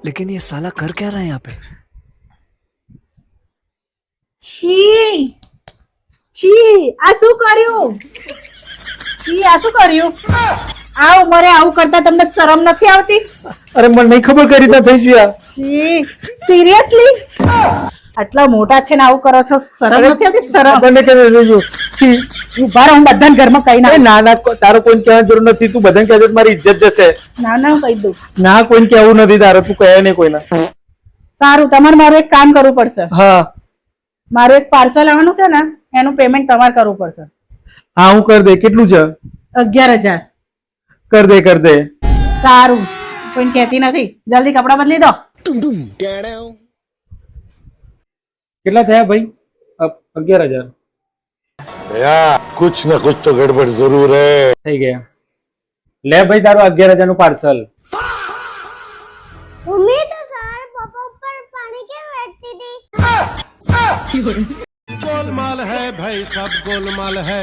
लेकिन ये साला कर क्या रहा है यहाँ पे? છી છી આ શું કર્યું? છી આ શું કર્યું? આ ઉંમરે આવું કરતા તમને શરમ નથી આવતી? અરે મને નહીં ખબર કઈ રીતના થઈ ગયા. છી સિરિયસલી આટલા મોટા થઈને આવું કરો છો? શરમ નથી આવતી? શરમ આપણને કેમ જોજો છી. ઉભા રહો, હું બધાને ઘરમાં કહી અરે નાખ. ના ના તારો કોઈ કહેવાની જરૂર નથી. તું બધાને કહેજો તો મારી ઇજ્જત જશે. ના ના કહી દઉં. ના કોઈને કહેવું નથી તારે. તું કહે નહીં કોઈને. સારું, તમારે મારું એક કામ કરવું પડશે. હા મારું એક પાર્સલ આવવાનું છે ને, એનું પેમેન્ટ તમારે કરવું પડશે. હા હું કરી દે. કેટલું છે? 11,000. કર દે કર દે. સારું, કોઈને કહેતી નથી. જલ્દી કપડાં બદલી દો. કેટલા થયા ભાઈ? 11,000 यार कुछ न कुछ तो गड़बड़ जरूर है. થઈ ગયા. લે ભાઈ તારું 11,000 નું પાર્સલ. मम्मी तो सर पापा ऊपर पानी क्यों बैठती थी? गोलमाल है भाई, सब गोलमाल है.